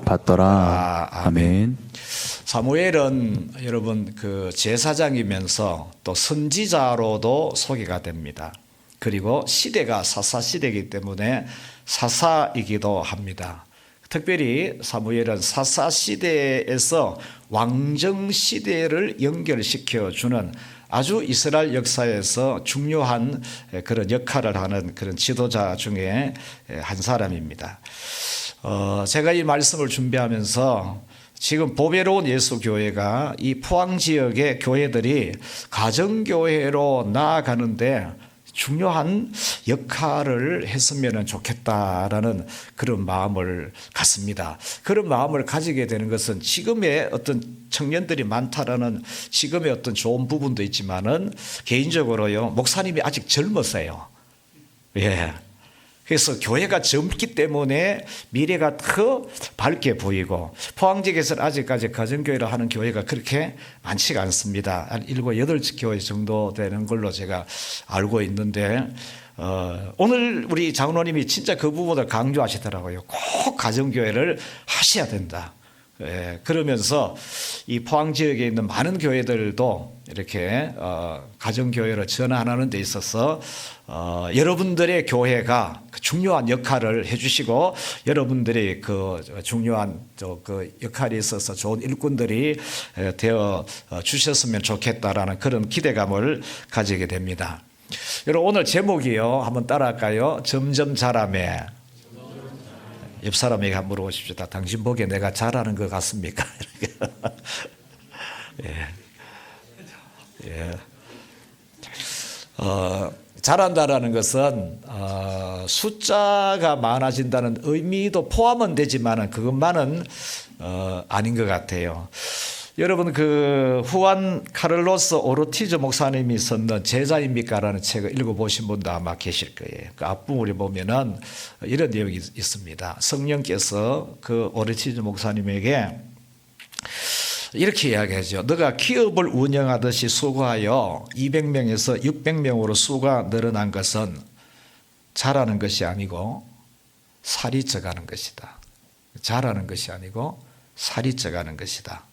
받더라. 아멘. 사무엘은 여러분 그 제사장이면서 또 선지자로도 소개가 됩니다. 그리고 시대가 사사 시대이기 때문에 사사이기도 합니다. 특별히 사무엘은 사사 시대에서 왕정 시대를 연결시켜 주는 아주 이스라엘 역사에서 중요한 그런 역할을 하는 그런 지도자 중에 한 사람입니다. 제가 이 말씀을 준비하면서 지금 보배로운 예수교회가 이 포항 지역의 교회들이 가정교회로 나아가는데 중요한 역할을 했으면 좋겠다라는 그런 마음을 갖습니다. 그런 마음을 가지게 되는 것은 지금의 어떤 청년들이 많다라는 지금의 어떤 좋은 부분도 있지만은 개인적으로요, 목사님이 아직 젊었어요. 예. 그래서 교회가 젊기 때문에 미래가 더 밝게 보이고, 포항 지역에서는 아직까지 가정교회를 하는 교회가 그렇게 많지가 않습니다. 한 7, 8교회 정도 되는 걸로 제가 알고 있는데, 오늘 우리 장로님이 진짜 그 부분을 강조하시더라고요. 꼭 가정교회를 하셔야 된다. 예, 그러면서 이 포항 지역에 있는 많은 교회들도 이렇게 가정교회로 전환하는 데 있어서 여러분들의 교회가 중요한 역할을 해주시고, 여러분들이 그 중요한 그 역할이 있어서 좋은 일꾼들이 되어 주셨으면 좋겠다라는 그런 기대감을 가지게 됩니다. 여러분, 오늘 제목이요, 한번 따라할까요? 점점 자라매. 옆 사람에게 한번 물어보십시오. 당신 보기에 내가 잘하는 것 같습니까? 예. 예. 잘한다라는 것은 숫자가 많아진다는 의미도 포함은 되지만 그것만은 아닌 것 같아요. 여러분, 그 후안 카를로스 오르티즈 목사님이 썼는 제자입니까라는 책을 읽어보신 분도 아마 계실 거예요. 그 앞부분에 보면은 이런 내용이 있습니다. 성령께서 그 오르티즈 목사님에게 이렇게 이야기하죠. 너가 기업을 운영하듯이 수고하여 200명에서 600명으로 수가 늘어난 것은 잘하는 것이 아니고 살이 쪄가는 것이다. 잘하는 것이 아니고 살이 쪄가는 것이다.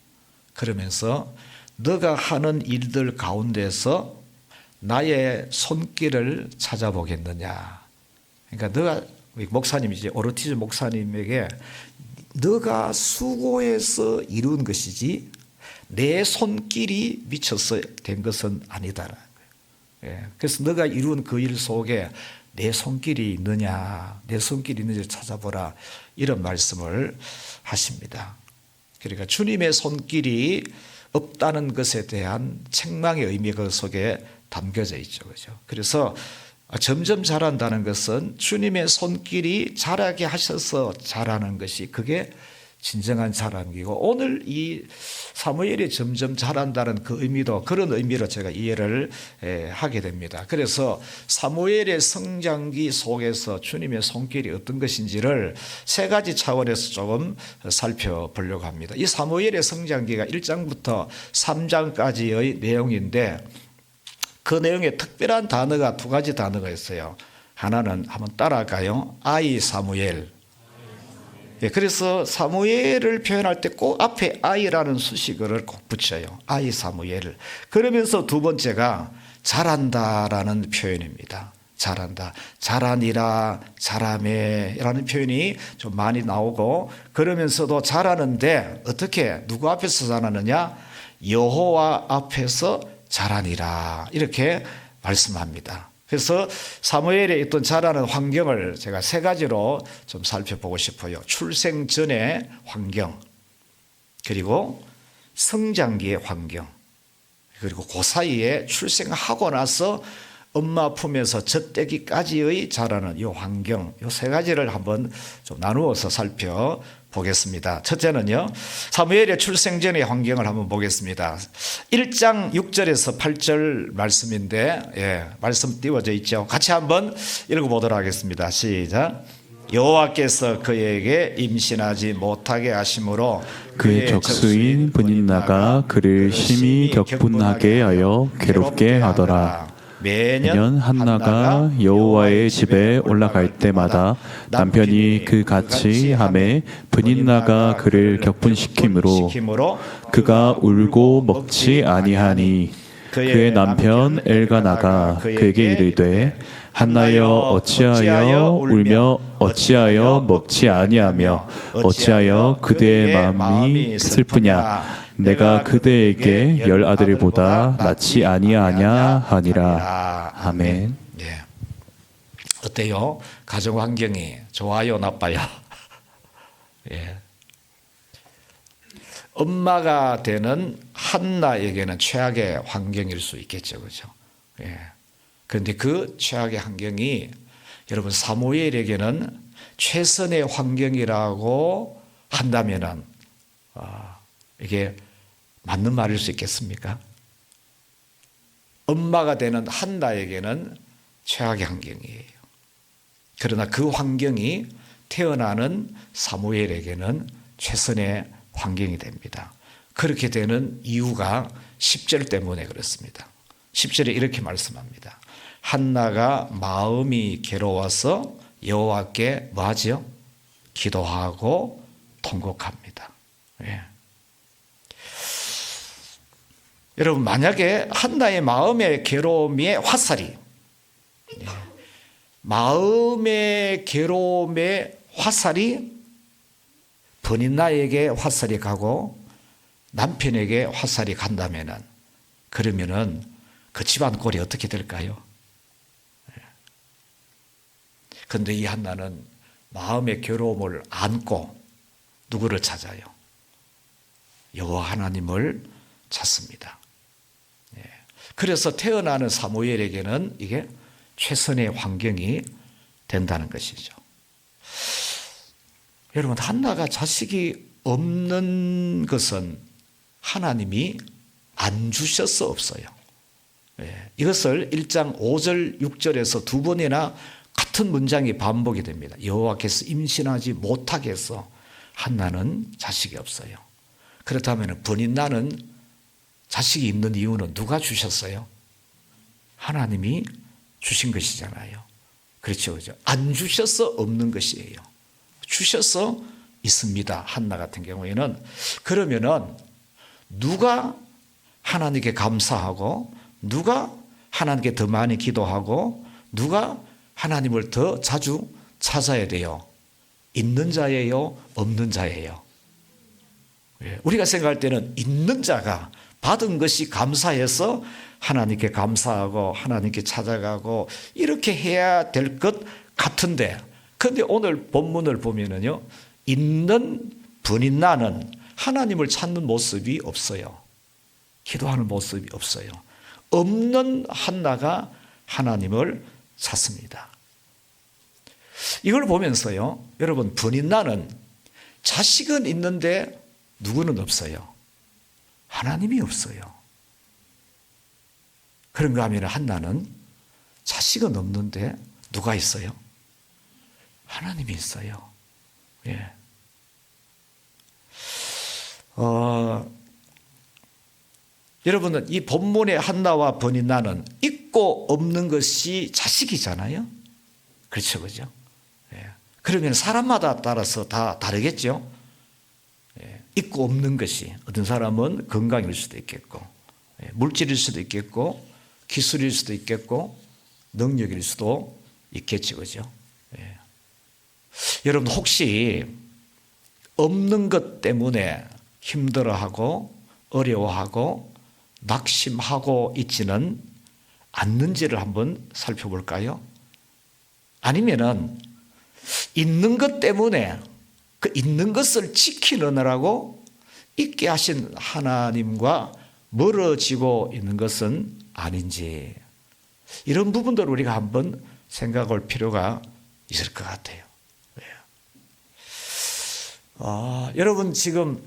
그러면서 너가 하는 일들 가운데서 나의 손길을 찾아보겠느냐. 그러니까 너가, 목사님이지, 오르티즈 목사님에게 너가 수고해서 이룬 것이지 내 손길이 미쳐서 된 것은 아니다라는 거예요. 예. 그래서 너가 이룬 그 일 속에 내 손길이 있느냐, 내 손길이 있는지 찾아보라, 이런 말씀을 하십니다. 그러니까 주님의 손길이 없다는 것에 대한 책망의 의미가 그 속에 담겨져 있죠. 그죠? 그래서 점점 자란다는 것은 주님의 손길이 자라게 하셔서 자라는 것이, 그게 진정한 자람이고, 오늘 이 사무엘이 점점 자란다는 그 의미도 그런 의미로 제가 이해를 하게 됩니다. 그래서 사무엘의 성장기 속에서 주님의 손길이 어떤 것인지를 세 가지 차원에서 조금 살펴보려고 합니다. 이 사무엘의 성장기가 1장부터 3장까지의 내용인데, 그 내용에 특별한 단어가 두 가지 단어가 있어요. 하나는 한번 따라할까요? 아이 사무엘. 예, 그래서 사무엘을 표현할 때 꼭 앞에 아이라는 수식어를 꼭 붙여요. 아이 사무엘. 그러면서 두 번째가 잘한다라는 표현입니다. 잘한다. 잘하니라, 잘하매라는 표현이 좀 많이 나오고, 그러면서도 잘하는데 어떻게, 누구 앞에서 잘하느냐? 여호와 앞에서 잘하니라, 이렇게 말씀합니다. 그래서 사무엘에 있던 자라는 환경을 제가 세 가지로 좀 살펴보고 싶어요. 출생 전의 환경, 그리고 성장기의 환경, 그리고 그 사이에 출생하고 나서 엄마 품에서 젖대기까지의 자라는 이 환경, 이 세 가지를 한번 좀 나누어서 살펴보겠습니다. 첫째는요, 사무엘의 출생 전의 환경을 한번 보겠습니다. 1장 6절에서 8절 말씀인데, 예, 말씀 띄워져 있죠. 같이 한번 읽어보도록 하겠습니다. 시작. 여호와께서 그에게 임신하지 못하게 하심으로 그의 적수인 분인나가 그를 심히 격분하게 하여 괴롭게 하더라. 매년 한나가 여호와의 집에 올라갈 때마다 남편이 그 같이 함에 브닌나가 그를 격분시키므로 그가 울고 먹지 아니하니 그의 남편 엘가나가 그에게 이르되 한나여 어찌하여 울며 어찌하여 먹지 아니하며 어찌하여 그대의 마음이 슬프냐 내가 그대에게 10아들보다 낫지 아니하냐 하니라. 아멘. 네. 어때요? 가정 환경이 좋아요, 나빠요? 예. 엄마가 되는 한나에게는 최악의 환경일 수 있겠죠, 그렇죠? 예. 그런데 그 최악의 환경이 여러분 사무엘에게는 최선의 환경이라고 한다면은 이게 맞는 말일 수 있겠습니까? 엄마가 되는 한나에게는 최악의 환경이에요. 그러나 그 환경이 태어나는 사무엘에게는 최선의 환경이 됩니다. 그렇게 되는 이유가 10절 때문에 그렇습니다. 10절에 이렇게 말씀합니다. 한나가 마음이 괴로워서 여호와께 뭐하지요? 기도하고 통곡합니다. 예. 여러분 만약에 한나의 마음의 괴로움의 화살이 마음의 괴로움의 화살이 브닌나에게 화살이 가고 남편에게 화살이 간다면은 그러면은 그 집안 꼴이 어떻게 될까요? 그런데 이 한나는 마음의 괴로움을 안고 누구를 찾아요? 여호와 하나님을 찾습니다. 그래서 태어나는 사무엘에게는 이게 최선의 환경이 된다는 것이죠. 여러분 한나가 자식이 없는 것은 하나님이 안 주셔서 없어요. 이것을 1장 5절 6절에서 두 번이나 같은 문장이 반복이 됩니다. 여호와께서 임신하지 못하게 해서 한나는 자식이 없어요. 그렇다면 브닌나는 자식이 있는 이유는 누가 주셨어요? 하나님이 주신 것이잖아요. 그렇죠, 그렇죠. 안 주셔서 없는 것이에요. 주셔서 있습니다. 한나 같은 경우에는 그러면은 누가 하나님께 감사하고 누가 하나님께 더 많이 기도하고 누가 하나님을 더 자주 찾아야 돼요? 있는 자예요? 없는 자예요? 우리가 생각할 때는 있는 자가 받은 것이 감사해서 하나님께 감사하고 하나님께 찾아가고 이렇게 해야 될 것 같은데 그런데 오늘 본문을 보면은요 있는 브닌나는 하나님을 찾는 모습이 없어요. 기도하는 모습이 없어요. 없는 한나가 하나님을 찾습니다. 이걸 보면서요 여러분 브닌나는 자식은 있는데 누구는 없어요? 하나님이 없어요. 그런가 하면 한나는 자식은 없는데 누가 있어요? 하나님이 있어요. 예. 여러분은 이 본문의 한나와 브닌나는 있고 없는 것이 자식이잖아요. 그렇죠, 그죠? 예. 그러면 사람마다 따라서 다 다르겠죠. 예. 있고 없는 것이 어떤 사람은 건강일 수도 있겠고, 예. 물질일 수도 있겠고, 기술일 수도 있겠고, 능력일 수도 있겠죠, 그죠? 예. 여러분 혹시 없는 것 때문에 힘들어하고 어려워하고 낙심하고 있지는 않는지를 한번 살펴볼까요? 아니면은 있는 것 때문에 그 있는 것을 지키느라고 있게 하신 하나님과 멀어지고 있는 것은 아닌지 이런 부분들을 우리가 한번 생각할 필요가 있을 것 같아요. 여러분 지금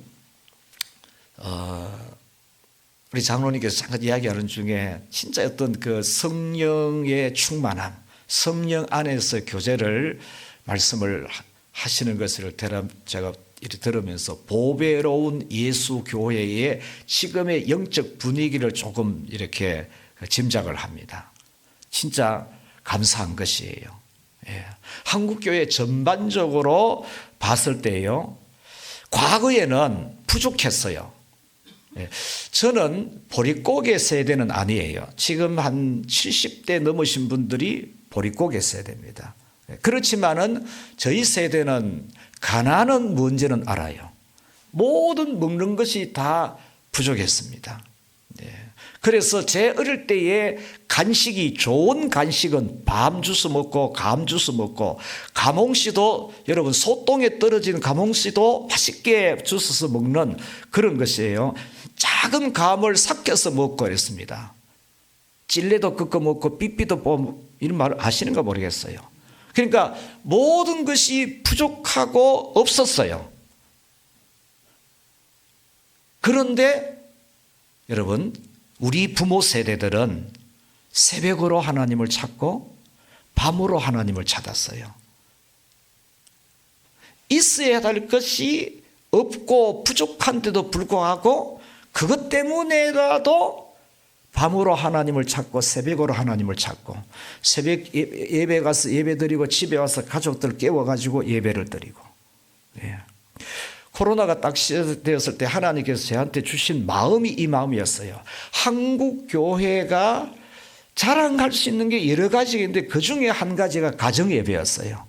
우리 장로님께서 잠깐 이야기하는 중에 진짜 어떤 그 성령의 충만함, 성령 안에서 교제를 말씀을 하시는 것을 제가 이렇게 들으면서 보배로운 예수 교회의 지금의 영적 분위기를 조금 이렇게 짐작을 합니다. 진짜 감사한 것이에요. 예. 한국 교회 전반적으로 봤을 때요, 과거에는 부족했어요. 예. 저는 보릿고개 세대는 아니에요. 지금 한 70대 넘으신 분들이 보릿고개 세대입니다. 예. 그렇지만은 저희 세대는 가난은 뭔지는 알아요. 모든 먹는 것이 다 부족했습니다. 예. 그래서 제 어릴 때의 간식이, 좋은 간식은 밤 주스 먹고 감 주스 먹고, 감홍씨도 여러분 소똥에 떨어진 감홍씨도 맛있게 주스서 먹는 그런 것이에요. 작은 감을 삭혀서 먹고 그랬습니다. 찔레도 꺾어 먹고 삐삐도 뽑고, 이런 말 아시는가 모르겠어요. 그러니까 모든 것이 부족하고 없었어요. 그런데 여러분, 우리 부모 세대들은 새벽으로 하나님을 찾고 밤으로 하나님을 찾았어요. 있어야 할 것이 없고 부족한데도 불구하고 그것 때문에라도 밤으로 하나님을 찾고 새벽으로 하나님을 찾고, 새벽 예배 가서 예배 드리고 집에 와서 가족들 깨워가지고 예배를 드리고. 예. 코로나가 딱 시작되었을 때 하나님께서 저한테 주신 마음이 이 마음이었어요. 한국 교회가 자랑할 수 있는 게 여러 가지가 있는데 그 중에 한 가지가 가정예배였어요.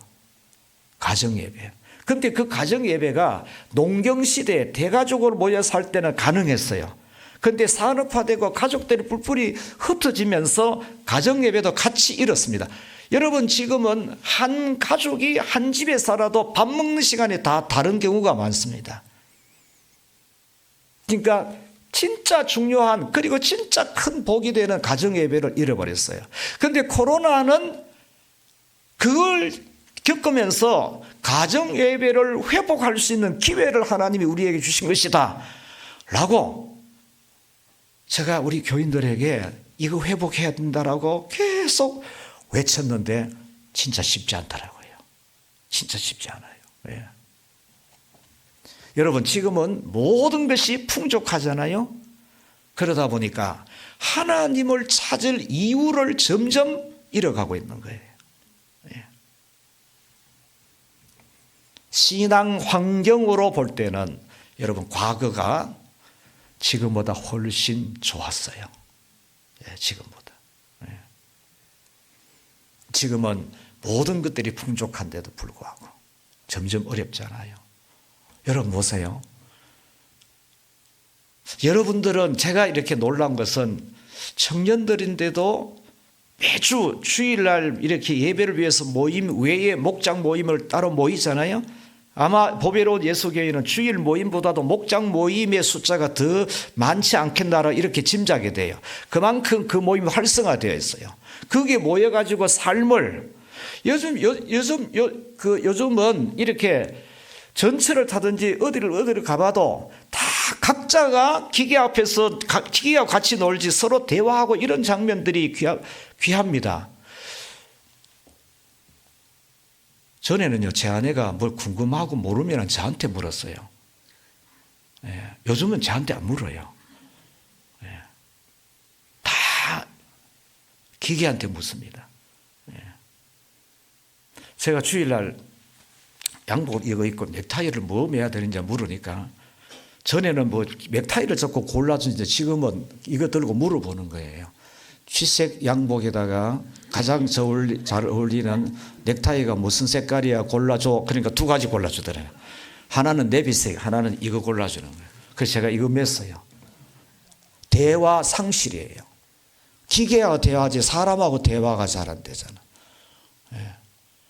가정예배. 그런데 그 가정예배가 농경시대에 대가족으로 모여 살 때는 가능했어요. 그런데 산업화되고 가족들이 뿔뿔이 흩어지면서 가정예배도 같이 잃었습니다. 여러분, 지금은 한 가족이 한 집에 살아도 밥 먹는 시간이 다 다른 경우가 많습니다. 그러니까 진짜 중요한, 그리고 진짜 큰 복이 되는 가정예배를 잃어버렸어요. 그런데 코로나는 그걸 겪으면서 가정예배를 회복할 수 있는 기회를 하나님이 우리에게 주신 것이다 라고, 제가 우리 교인들에게 이거 회복해야 된다라고 계속 외쳤는데 진짜 쉽지 않더라고요. 진짜 쉽지 않아요. 예. 여러분, 지금은 모든 것이 풍족하잖아요. 그러다 보니까 하나님을 찾을 이유를 점점 잃어가고 있는 거예요. 예. 신앙 환경으로 볼 때는 여러분, 과거가 지금보다 훨씬 좋았어요. 예, 지금보다. 지금은 모든 것들이 풍족한데도 불구하고 점점 어렵잖아요. 여러분 보세요. 여러분들은, 제가 이렇게 놀란 것은 청년들인데도 매주 주일날 이렇게 예배를 위해서 모임 외에 목장 모임을 따로 모이잖아요. 아마 보배로운 예수교회는 주일 모임보다도 목장 모임의 숫자가 더 많지 않겠나라 이렇게 짐작이 돼요. 그만큼 그 모임이 활성화되어 있어요. 그게 모여가지고 삶을, 요즘은 이렇게 전철을 타든지 어디를 가봐도 다 각자가 기계 앞에서 기계와 같이 놀지 서로 대화하고 이런 장면들이 귀합니다. 전에는요, 제 아내가 뭘 궁금하고 모르면 저한테 물었어요. 예, 요즘은 저한테 안 물어요. 예, 다 기계한테 묻습니다. 예. 제가 주일날 양복 이거 입고 넥타이를 뭐 매야 되는지 물으니까, 전에는 뭐 넥타이를 잡고 골라주는데 지금은 이거 들고 물어보는 거예요. 취색 양복에다가 가장 잘 어울리는 넥타이가 무슨 색깔이야 골라줘. 그러니까 두 가지 골라주더래요. 하나는 네비색, 하나는 이거 골라주는 거예요. 그래서 제가 이거 맸어요. 대화 상실이에요. 기계와 대화하지 사람하고 대화가 잘 안 되잖아.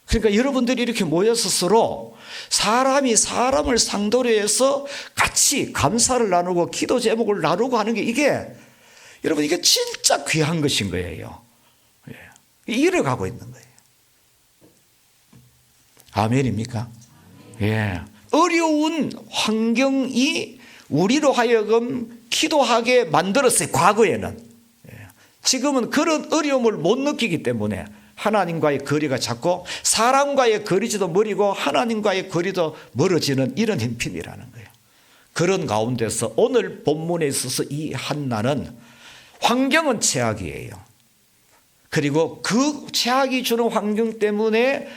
그러니까 여러분들이 이렇게 모여서 서로 사람이 사람을 상대로 해서 같이 감사를 나누고 기도 제목을 나누고 하는 게, 이게 여러분, 이게 진짜 귀한 것인 거예요. 잃어가고 있는 거예요. 아멘입니까? 예. 어려운 환경이 우리로 하여금 기도하게 만들었어요. 과거에는. 지금은 그런 어려움을 못 느끼기 때문에 하나님과의 거리가 작고 사람과의 거리도 멀고 하나님과의 거리도 멀어지는 이런 형편이라는 거예요. 그런 가운데서 오늘 본문에 있어서 이 한나는 환경은 최악이에요. 그리고 그 최악이 주는 환경 때문에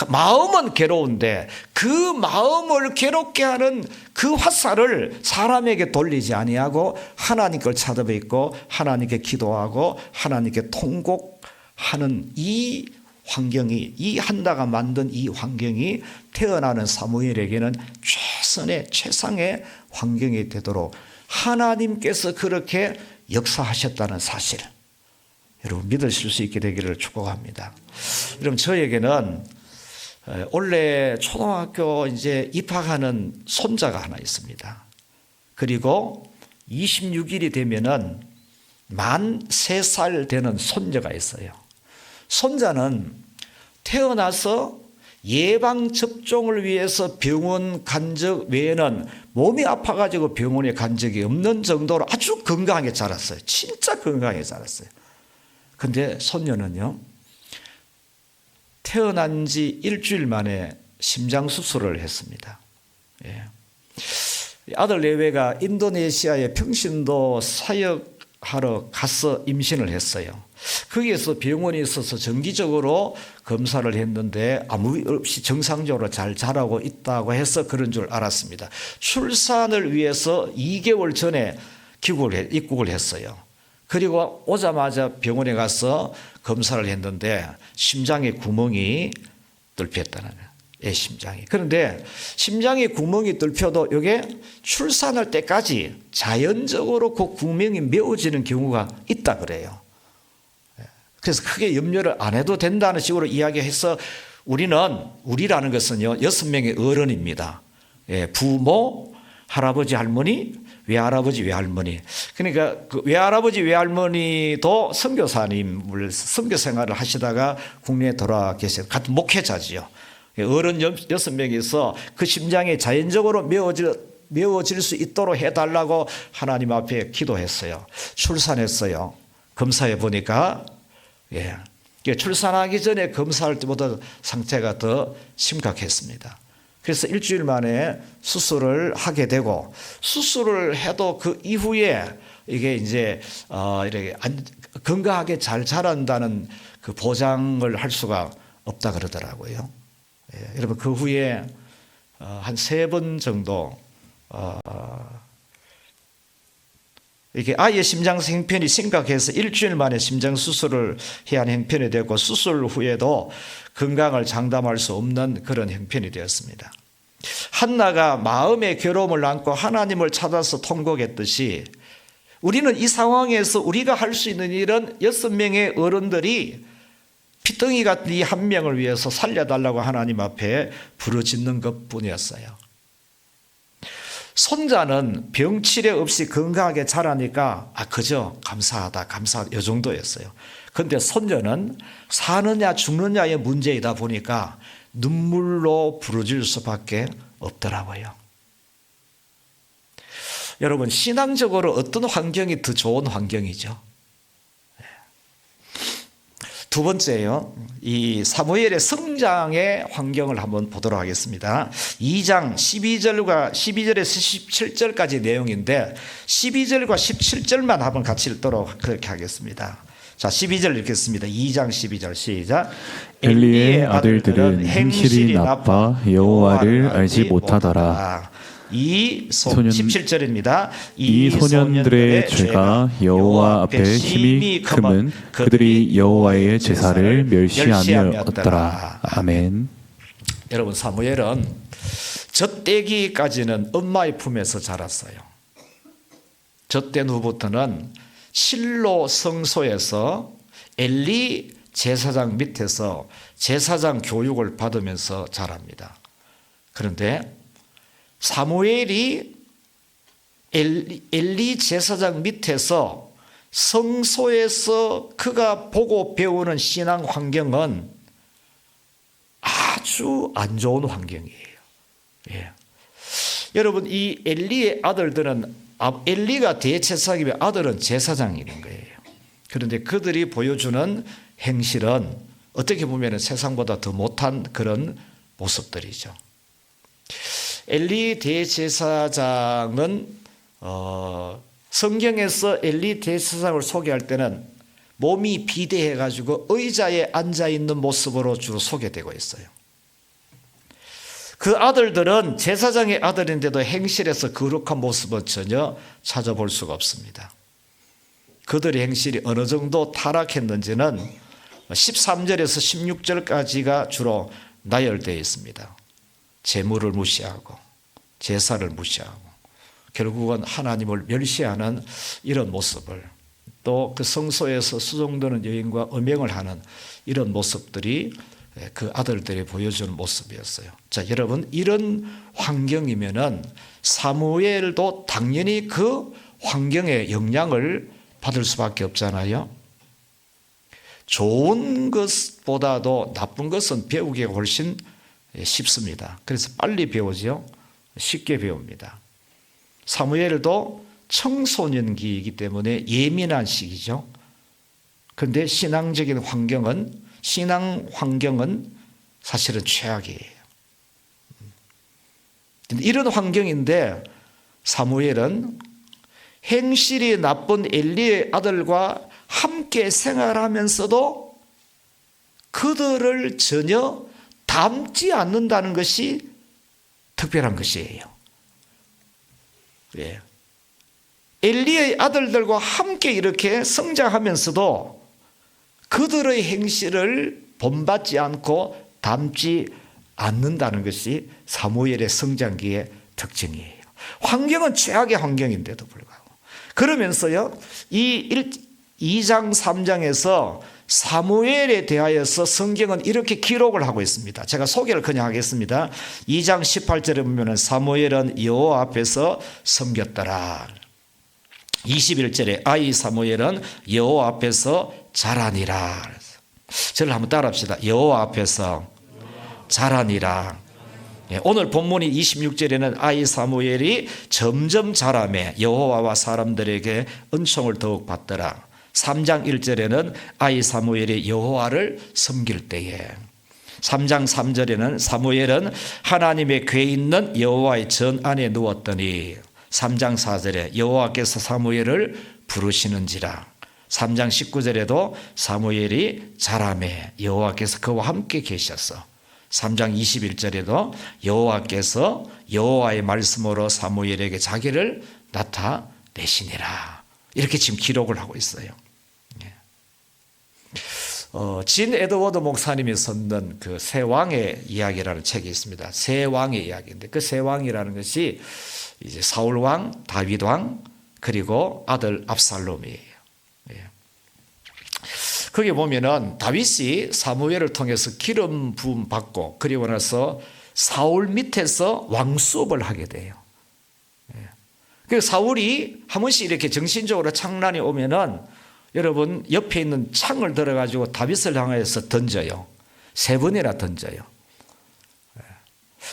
마음은 괴로운데 그 마음을 괴롭게 하는 그 화살을 사람에게 돌리지 아니하고 하나님 걸 찾아뵙고 하나님께 기도하고 하나님께 통곡하는 이 환경이, 이 한나가 만든 이 환경이 태어나는 사무엘에게는 최상의 환경이 되도록 하나님께서 그렇게 역사하셨다는 사실, 여러분 믿으실 수 있게 되기를 축복합니다. 여러분, 저에게는 원래 초등학교 이제 입학하는 손자가 하나 있습니다. 그리고 26일이 되면은 만 3살 되는 손녀가 있어요. 손자는 태어나서 예방접종을 위해서 병원 간 적 외에는 몸이 아파가지고 병원에 간 적이 없는 정도로 아주 건강하게 자랐어요. 진짜 건강하게 자랐어요. 근데 손녀는요, 태어난 지 일주일 만에 심장 수술을 했습니다. 예. 아들 내외가 인도네시아의 평신도 사역하러 가서 임신을 했어요. 거기에서 병원에 있어서 정기적으로 검사를 했는데 아무 일 없이 정상적으로 잘 자라고 있다고 해서 그런 줄 알았습니다. 출산을 위해서 2개월 전에 입국을 했어요. 그리고 오자마자 병원에 가서 검사를 했는데 심장에 구멍이 뚫혔다는 거예요. 애 심장이. 그런데 심장에 구멍이 뚫혀도 이게 출산할 때까지 자연적으로 그 구멍이 메워지는 경우가 있다 그래요. 그래서 크게 염려를 안 해도 된다는 식으로 이야기해서 우리라는 것은요, 6명의 어른입니다. 예, 부모, 할아버지, 할머니, 외할아버지, 외할머니. 그러니까 그 외할아버지, 외할머니도 선교사님을 선교 생활을 하시다가 국내에 돌아와 계세요. 같은 목회자지요. 어른 6명이서 그 심장이 자연적으로 메워질 수 있도록 해달라고 하나님 앞에 기도했어요. 출산했어요. 검사해 보니까 출산하기 전에 검사할 때보다 상태가 더 심각했습니다. 그래서 일주일 만에 수술을 하게 되고, 수술을 해도 그 이후에 이게 이제 이렇게 건강하게 잘 자란다는 그 보장을 할 수가 없다 그러더라고요. 여러분, 그 후에 한 3번 정도 이렇게 아이의 심장 형편이 심각해서 일주일 만에 심장 수술을 해야 하는 형편이 되고, 수술 후에도 건강을 장담할 수 없는 그런 형편이 되었습니다. 한나가 마음의 괴로움을 안고 하나님을 찾아서 통곡했듯이 우리는 이 상황에서 우리가 할 수 있는 일은 6명의 어른들이 피덩이 같은 이 한 명을 위해서 살려달라고 하나님 앞에 부르짖는 것뿐이었어요. 손자는 병치레 없이 건강하게 자라니까 그저 감사하다 이 정도였어요. 그런데 손녀는 사느냐 죽느냐의 문제이다 보니까 눈물로 부르짖을 수밖에 없더라고요. 여러분, 신앙적으로 어떤 환경이 더 좋은 환경이죠? 두 번째요, 이 사무엘의 성장의 환경을 한번 보도록 하겠습니다. 2장 12절에서 17절까지 내용인데 12절과 17절만 한번 같이 읽도록 그렇게 하겠습니다. 자, 12절 읽겠습니다. 2장 12절 시작. 엘리의 아들들은 행실이 나빠 여호와를 알지 못하더라. 17절입니다. 이 소년들의 죄가 여호와 앞에 힘이 크면 그들이 여호와의 제사를 멸시하며었더라. 아멘. 여러분, 사무엘은 젖대기까지는 엄마의 품에서 자랐어요. 젖된 후부터는 실로 성소에서 엘리 제사장 밑에서 제사장 교육을 받으면서 자랍니다. 그런데 사무엘이 엘리 제사장 밑에서 성소에서 그가 보고 배우는 신앙 환경은 아주 안 좋은 환경이에요. 예. 여러분, 이 엘리의 아들들은 엘리가 대제사장이면 아들은 제사장인 거예요. 그런데 그들이 보여주는 행실은 어떻게 보면 세상보다 더 못한 그런 모습들이죠. 엘리 대제사장은 성경에서 엘리 대제사장을 소개할 때는 몸이 비대해 가지고 의자에 앉아 있는 모습으로 주로 소개되고 있어요. 그 아들들은 제사장의 아들인데도 행실에서 거룩한 모습은 전혀 찾아볼 수가 없습니다. 그들의 행실이 어느 정도 타락했는지는 13절에서 16절까지가 주로 나열되어 있습니다. 제물을 무시하고 제사를 무시하고 결국은 하나님을 멸시하는 이런 모습을, 또 그 성소에서 수종드는 여인과 음행을 하는 이런 모습들이 그 아들들이 보여주는 모습이었어요. 자, 여러분, 이런 환경이면은 사무엘도 당연히 그 환경의 영향을 받을 수밖에 없잖아요. 좋은 것보다도 나쁜 것은 배우기가 훨씬 쉽습니다. 그래서 빨리 배우죠. 쉽게 배웁니다. 사무엘도 청소년기이기 때문에 예민한 시기죠. 그런데 신앙 환경은 사실은 최악이에요. 이런 환경인데 사무엘은 행실이 나쁜 엘리의 아들과 함께 생활하면서도 그들을 전혀 닮지 않는다는 것이 특별한 것이에요. 예. 엘리의 아들들과 함께 이렇게 성장하면서도 그들의 행실을 본받지 않고 닮지 않는다는 것이 사무엘의 성장기의 특징이에요. 환경은 최악의 환경인데도 불구하고. 그러면서요, 이 2장 3장에서 사무엘에 대하여서 성경은 이렇게 기록을 하고 있습니다. 제가 소개를 그냥 하겠습니다. 2장 18절에 보면 사무엘은 여호와 앞에서 섬겼더라. 21절에 아이 사무엘은 여호와 앞에서 자라니라. 저를 한번 따라합시다. 여호와 앞에서 자라니라. 오늘 본문이 26절에는 아이 사무엘이 점점 자라매 여호와와 사람들에게 은총을 더욱 받더라. 3장 1절에는 아이 사무엘이 여호와를 섬길 때에, 3장 3절에는 사무엘은 하나님의 궤 있는 여호와의 전 안에 누웠더니, 3장 4절에 여호와께서 사무엘을 부르시는지라. 3장 19절에도 사무엘이 자라매 여호와께서 그와 함께 계셨어. 3장 21절에도 여호와께서 여호와의 말씀으로 사무엘에게 자기를 나타내시니라. 이렇게 지금 기록을 하고 있어요. 진 에드워드 목사님이 썼는 그 새 왕의 이야기라는 책이 있습니다. 새 왕의 이야기인데 그 새 왕이라는 것이 이제 사울 왕, 다윗 왕, 그리고 아들 압살롬이에요. 거기 보면은 다윗이 사무엘을 통해서 기름 부음 받고 그리고 나서 사울 밑에서 왕수업을 하게 돼요. 그 사울이 한 번씩 이렇게 정신적으로 창란이 오면은 여러분 옆에 있는 창을 들어가지고 다윗을 향해서 던져요. 3번이나 던져요.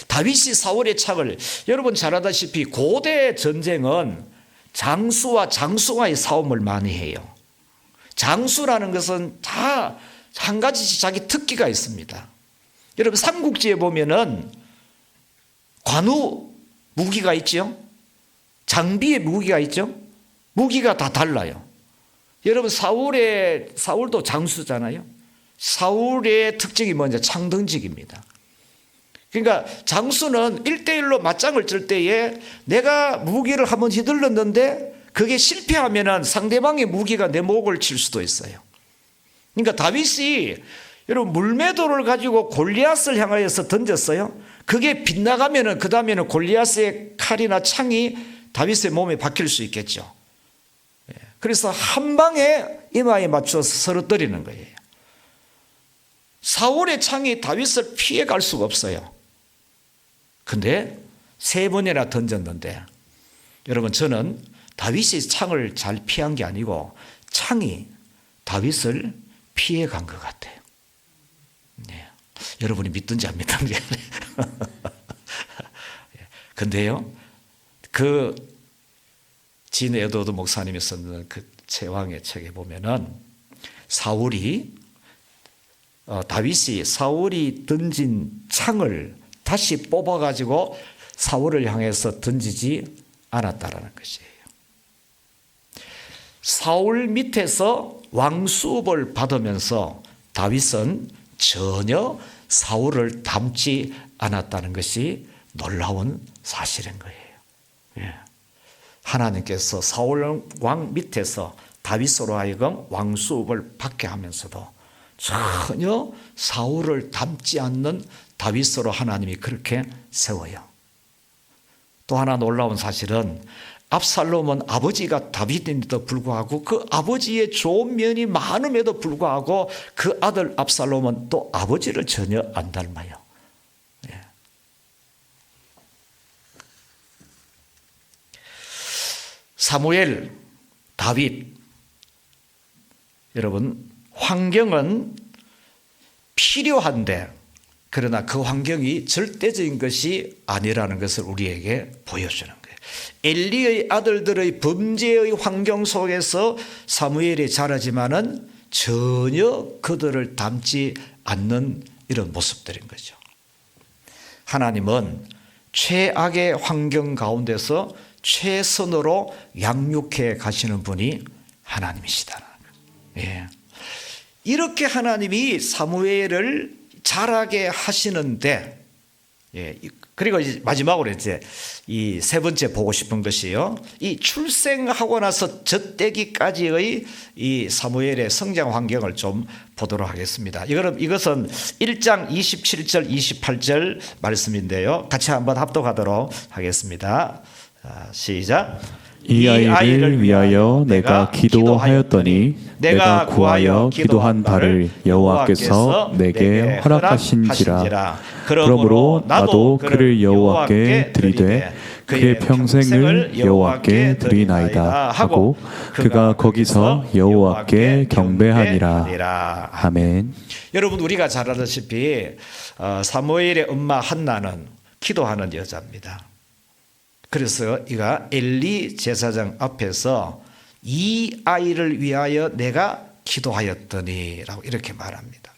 다윗이 사울의 창을, 여러분 잘 아다시피 고대 전쟁은 장수와 장수와의 싸움을 많이 해요. 장수라는 것은 다 한 가지씩 자기 특기가 있습니다. 여러분 삼국지에 보면은 관우 무기가 있죠. 장비의 무기가 있죠. 무기가 다 달라요. 여러분 사울도 장수잖아요. 사울의 특징이 뭔지 창던지기입니다. 그러니까 장수는 1대1로 맞짱을 뜰 때에 내가 무기를 한번 휘둘렀는데 그게 실패하면 상대방의 무기가 내 목을 칠 수도 있어요. 그러니까 다윗이 여러분 물매도를 가지고 골리앗을 향하여서 던졌어요. 그게 빗나가면 그 다음에는 골리앗의 칼이나 창이 다윗의 몸에 박힐 수 있겠죠. 그래서 한 방에 이마에 맞춰서 쓰러뜨리는 거예요. 사울의 창이 다윗을 피해 갈 수가 없어요. 근데 3번이나 던졌는데 여러분 저는 다윗이 창을 잘 피한 게 아니고 창이 다윗을 피해 간 것 같아요. 네. 여러분이 믿든지 안 믿든지. 근데요, 그 진 에드워드 목사님이 썼는 그 제왕의 책에 보면은 다윗이 사울이 던진 창을 다시 뽑아가지고 사울을 향해서 던지지 않았다라는 것이에요. 사울 밑에서 왕수업을 받으면서 다윗은 전혀 사울을 닮지 않았다는 것이 놀라운 사실인 거예요. 예. 하나님께서 사울 왕 밑에서 다윗으로 하여금 왕수업을 받게 하면서도 전혀 사울을 닮지 않는 다윗으로 하나님이 그렇게 세워요. 또 하나 놀라운 사실은 압살롬은 아버지가 다윗인데도 불구하고 그 아버지의 좋은 면이 많음에도 불구하고 그 아들 압살롬은 또 아버지를 전혀 안 닮아요. 예. 사무엘, 다윗, 여러분 환경은 필요한데 그러나 그 환경이 절대적인 것이 아니라는 것을 우리에게 보여주는 거예요. 엘리의 아들들의 범죄의 환경 속에서 사무엘이 자라지만은 전혀 그들을 닮지 않는 이런 모습들인 거죠. 하나님은 최악의 환경 가운데서 최선으로 양육해 가시는 분이 하나님이시다는 거예요. 예. 이렇게 하나님이 사무엘을 자라게 하시는데, 예, 그리고 이제 마지막으로 이제 이 세 번째 보고 싶은 것이요. 이 출생하고 나서 젖대기까지의 이 사무엘의 성장 환경을 좀 보도록 하겠습니다. 이것은 1장 27절, 28절 말씀인데요. 같이 한번 합독하도록 하겠습니다. 시작. 이 아이를 위하여 내가 기도하였더니 내가 구하여 기도한 바를 여호와께서 내게 허락하신지라. 그러므로 나도 그를 여호와께 드리되 그의 평생을 여호와께 드리나이다 하고 그가 거기서 여호와께 경배하니라. 아멘. 여러분 우리가 잘 알다시피 사무엘의 엄마 한나는 기도하는 여자입니다. 그래서 이가 엘리 제사장 앞에서 이 아이를 위하여 내가 기도하였더니라고 이렇게 말합니다.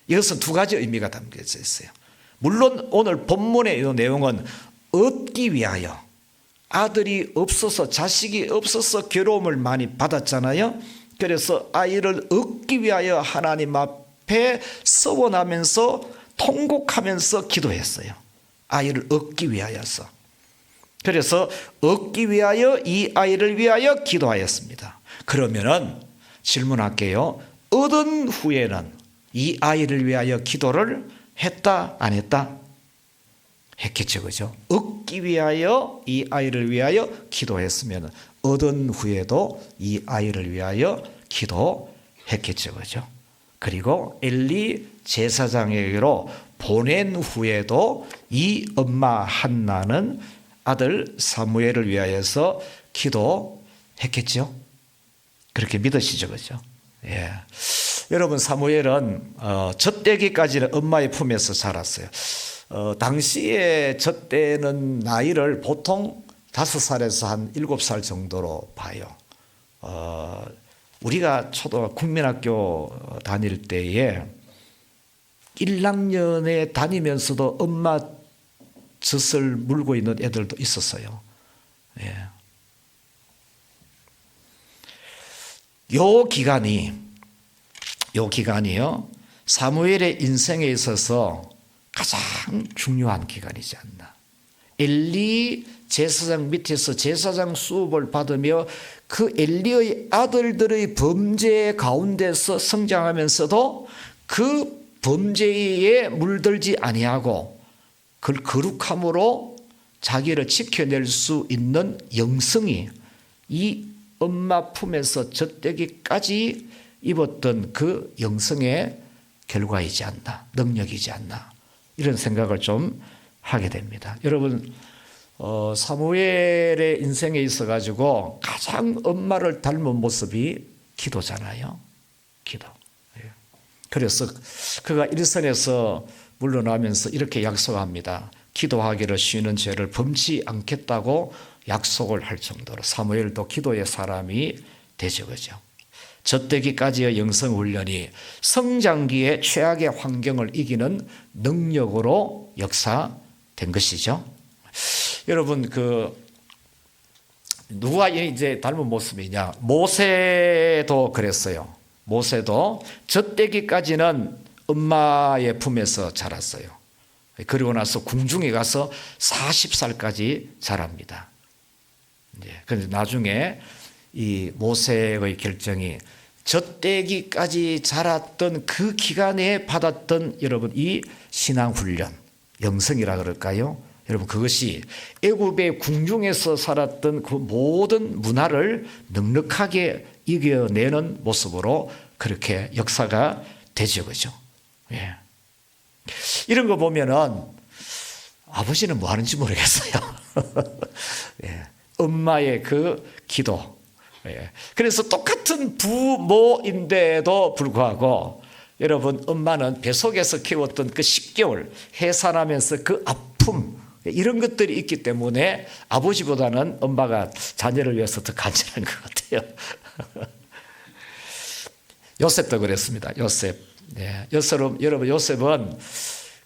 이것은 두 가지 의미가 담겨져 있어요. 물론 오늘 본문의 이 내용은 얻기 위하여, 아들이 없어서 자식이 없어서 괴로움을 많이 받았잖아요. 그래서 아이를 얻기 위하여 하나님 앞에 서원하면서 통곡하면서 기도했어요. 아이를 얻기 위하여서. 그래서 얻기 위하여 이 아이를 위하여 기도하였습니다. 그러면은 질문할게요. 얻은 후에는 이 아이를 위하여 기도를 했다 안 했다? 했겠죠. 그죠? 얻기 위하여 이 아이를 위하여 기도했으면 얻은 후에도 이 아이를 위하여 기도했겠죠. 그죠? 그리고 엘리 제사장에게로 보낸 후에도 이 엄마 한나는 아들 사무엘을 위하여서 기도했겠죠. 그렇게 믿으시죠, 그죠? 예. 여러분 사무엘은 젖대기까지는 엄마의 품에서 자랐어요. 당시에 젖대는 나이를 보통 5살에서 한 7살 정도로 봐요. 우리가 국민학교 다닐 때에 1학년에 다니면서도 엄마 젖을 물고 있는 애들도 있었어요. 예. 요 기간이요. 사무엘의 인생에 있어서 가장 중요한 기간이지 않나. 엘리 제사장 밑에서 제사장 수업을 받으며 그 엘리의 아들들의 범죄 가운데서 성장하면서도 그 범죄에 물들지 아니하고 그 거룩함으로 자기를 지켜낼 수 있는 영성이 이 엄마 품에서 젖대기까지 입었던 그 영성의 결과이지 않나, 능력이지 않나 이런 생각을 좀 하게 됩니다. 여러분 사무엘의 인생에 있어가지고 가장 엄마를 닮은 모습이 기도잖아요. 기도. 그래서 그가 일선에서 물러나면서 이렇게 약속합니다. 기도하기를 쉬는 죄를 범치 않겠다고 약속을 할 정도로 사무엘도 기도의 사람이 되죠. 그죠? 젖대기까지의 영성 훈련이 성장기의 최악의 환경을 이기는 능력으로 역사된 것이죠. 여러분 누가 이제 닮은 모습이냐? 모세도 그랬어요. 모세도 젖대기까지는 엄마의 품에서 자랐어요. 그리고 나서 궁중에 가서 40살까지 자랍니다. 그런데 나중에 이 모세의 결정이 젖대기까지 자랐던 그 기간에 받았던 여러분 이 신앙훈련, 영성이라 그럴까요? 여러분 그것이 애굽의 궁중에서 살았던 그 모든 문화를 넉넉하게 이겨내는 모습으로 그렇게 역사가 되죠, 그죠? 예. 이런 거 보면은 아버지는 뭐 하는지 모르겠어요. 예. 엄마의 그 기도. 예. 그래서 똑같은 부모인데도 불구하고 여러분 엄마는 뱃속에서 키웠던 그 10개월 해산하면서 그 아픔 이런 것들이 있기 때문에 아버지보다는 엄마가 자녀를 위해서 더 간절한 것 같아요. 요셉도 그랬습니다. 요셉. 네. 여러분 요셉은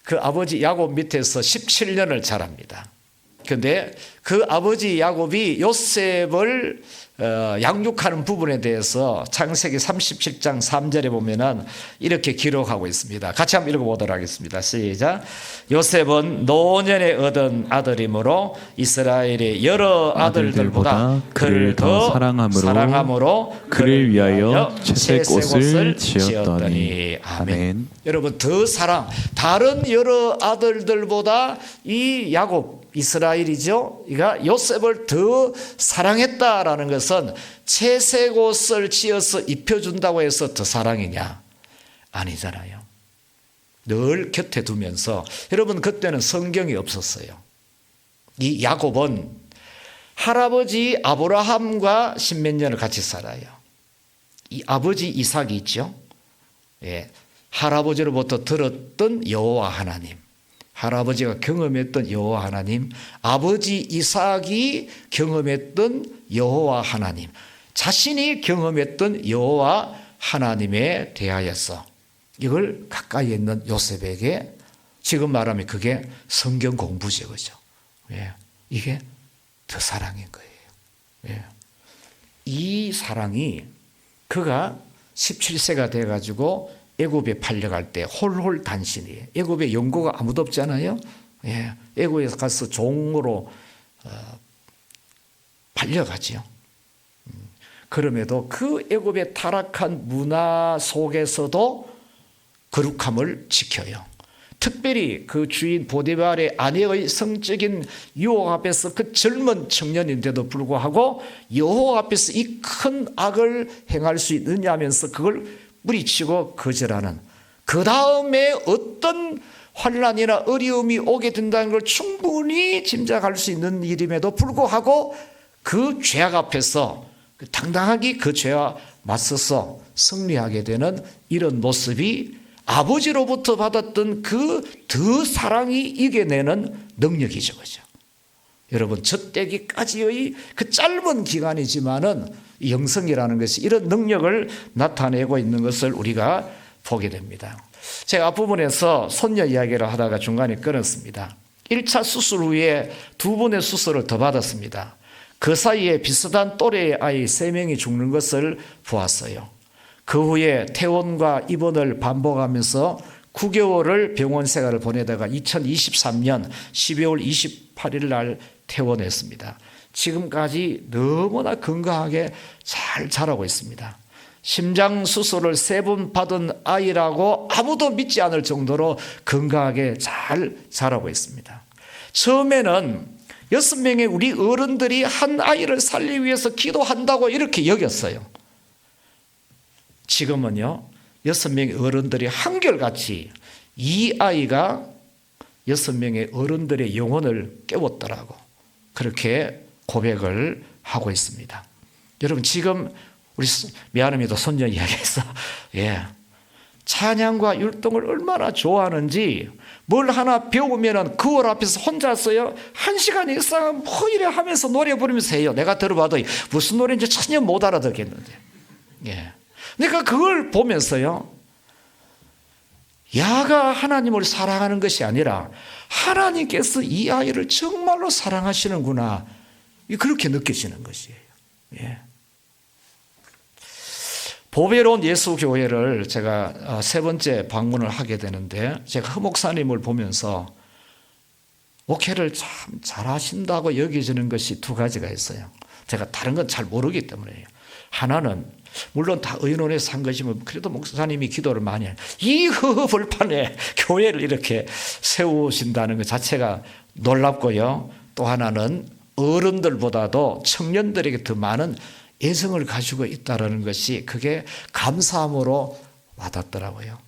그 아버지 야곱 밑에서 17년을 자랍니다. 그런데 그 아버지 야곱이 요셉을 양육하는 부분에 대해서 창세기 37장 3절에 보면은 이렇게 기록하고 있습니다. 같이 한번 읽어보도록 하겠습니다. 시작. 요셉은 노년에 얻은 아들이므로 이스라엘의 여러 아들들보다 그를 더 사랑함으로 그를 위하여 채색 옷을 지었더니. 아멘. 여러분 더 사랑, 다른 여러 아들들보다 이 야곱 이스라엘이죠. 그러니까 요셉을 더 사랑했다라는 것은 채색 옷을 지어서 입혀준다고 해서 더 사랑이냐? 아니잖아요. 늘 곁에 두면서 여러분 그때는 성경이 없었어요. 이 야곱은 할아버지 아브라함과 십몇 년을 같이 살아요. 이 아버지 이삭이 있죠. 예, 할아버지로부터 들었던 여호와 하나님. 할아버지가 경험했던 여호와 하나님, 아버지 이삭이 경험했던 여호와 하나님, 자신이 경험했던 여호와 하나님에 대하여서 이걸 가까이 있는 요셉에게 지금 말하면 그게 성경 공부죠, 그죠? 예, 이게 더 사랑인 거예요. 예. 이 사랑이 그가 17세가 돼가지고 애굽에 팔려갈 때 홀홀 단신이에요. 애굽에 연고가 아무도 없잖아요. 예, 애굽에 가서 종으로 팔려가지요. 그럼에도 그 애굽의 타락한 문화 속에서도 거룩함을 지켜요. 특별히 그 주인 보디발의 아내의 성적인 유혹 앞에서 그 젊은 청년인데도 불구하고 여호와 앞에서 이 큰 악을 행할 수 있느냐 하면서 그걸 뿌리치고 거절하는, 그 다음에 어떤 환난이나 어려움이 오게 된다는 걸 충분히 짐작할 수 있는 일임에도 불구하고 그 죄악 앞에서 당당하게 그 죄와 맞서서 승리하게 되는 이런 모습이 아버지로부터 받았던 그 더 사랑이 이겨내는 능력이죠, 그죠? 여러분 젖대기까지의 그 짧은 기간이지만은 영성이라는 것이 이런 능력을 나타내고 있는 것을 우리가 보게 됩니다. 제가 앞부분에서 손녀 이야기를 하다가 중간에 끊었습니다. 1차 수술 후에 2번의 수술을 더 받았습니다. 그 사이에 비슷한 또래의 아이 3명이 죽는 것을 보았어요. 그 후에 퇴원과 입원을 반복하면서 9개월을 병원 생활을 보내다가 2023년 12월 28일 날 퇴원했습니다. 지금까지 너무나 건강하게 잘 자라고 있습니다. 심장 수술을 3번 받은 아이라고 아무도 믿지 않을 정도로 건강하게 잘 자라고 있습니다. 처음에는 6명의 우리 어른들이 한 아이를 살리기 위해서 기도한다고 이렇게 여겼어요. 지금은요 6명의 어른들이 한결같이 이 아이가 6명의 어른들의 영혼을 깨웠더라고 그렇게 고백을 하고 있습니다. 여러분 지금 우리 미아름이도 손녀 이야기해서 찬양과 율동을 얼마나 좋아하는지 뭘 하나 배우면 그월 앞에서 혼자서요 1시간 이상 뭐 이래 하면서 노래 부르면서 해요. 내가 들어봐도 무슨 노래인지 전혀 못 알아듣겠는데. 그러니까 그걸 보면서요 야가 하나님을 사랑하는 것이 아니라 하나님께서 이 아이를 정말로 사랑하시는구나 그렇게 느껴지는 것이에요. 예. 보배로운 예수교회를 제가 세 번째 방문을 하게 되는데 제가 허 목사님을 보면서 목회를 참 잘하신다고 여겨지는 것이 두 가지가 있어요. 제가 다른 건 잘 모르기 때문에요. 하나는 물론 다 의논해서 한 것이면 그래도 목사님이 기도를 많이 해요. 이 허허벌판에 교회를 이렇게 세우신다는 것 자체가 놀랍고요. 또 하나는 어른들보다도 청년들에게 더 많은 애정을 가지고 있다는 것이 그게 감사함으로 와닿더라고요.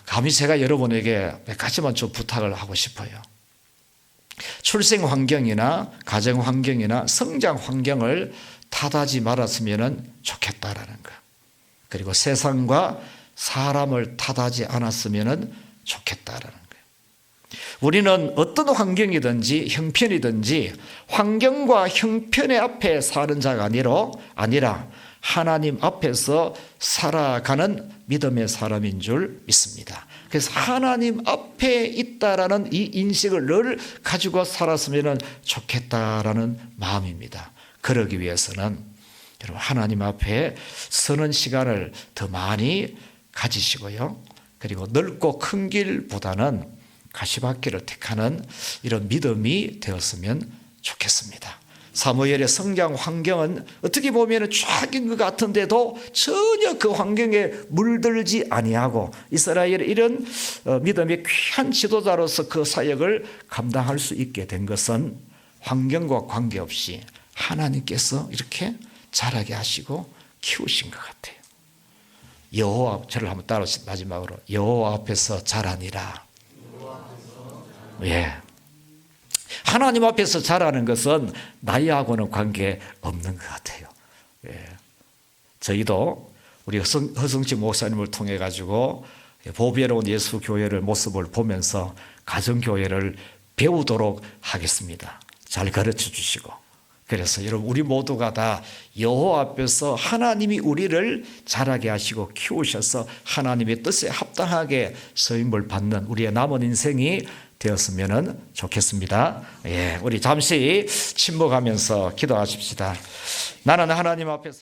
감히 제가 여러분에게 몇 가지만 좀 부탁을 하고 싶어요. 출생 환경이나 가정 환경이나 성장 환경을 탓하지 말았으면 좋겠다라는 것. 그리고 세상과 사람을 탓하지 않았으면 좋겠다라는 것. 우리는 어떤 환경이든지 형편이든지 환경과 형편의 앞에 사는 자가 아니라 하나님 앞에서 살아가는 믿음의 사람인 줄 믿습니다. 그래서 하나님 앞에 있다라는 이 인식을 늘 가지고 살았으면 좋겠다라는 마음입니다. 그러기 위해서는 여러분 하나님 앞에 서는 시간을 더 많이 가지시고요. 그리고 넓고 큰 길보다는 가시밭길을 택하는 이런 믿음이 되었으면 좋겠습니다. 사무엘의 성장 환경은 어떻게 보면 쫙인 것 같은데도 전혀 그 환경에 물들지 아니하고 이스라엘의 이런 믿음의 귀한 지도자로서 그 사역을 감당할 수 있게 된 것은 환경과 관계없이 하나님께서 이렇게 자라게 하시고 키우신 것 같아요. 여호와, 저를 한번 따라 마지막으로 여호와 앞에서 자라니라. 예. 하나님 앞에서 자라는 것은 나이하고는 관계 없는 것 같아요. 예. 저희도 우리 허성치 목사님을 통해 가지고 보배로운 예수 교회를 모습을 보면서 가정 교회를 배우도록 하겠습니다. 잘 가르쳐 주시고. 그래서 여러분 우리 모두가 다 여호와 앞에서 하나님이 우리를 자라게 하시고 키우셔서 하나님의 뜻에 합당하게 서임을 받는 우리의 남은 인생이 되었으면 좋겠습니다. 예, 우리 잠시 침묵하면서 기도하십시다. 나는 하나님 앞에서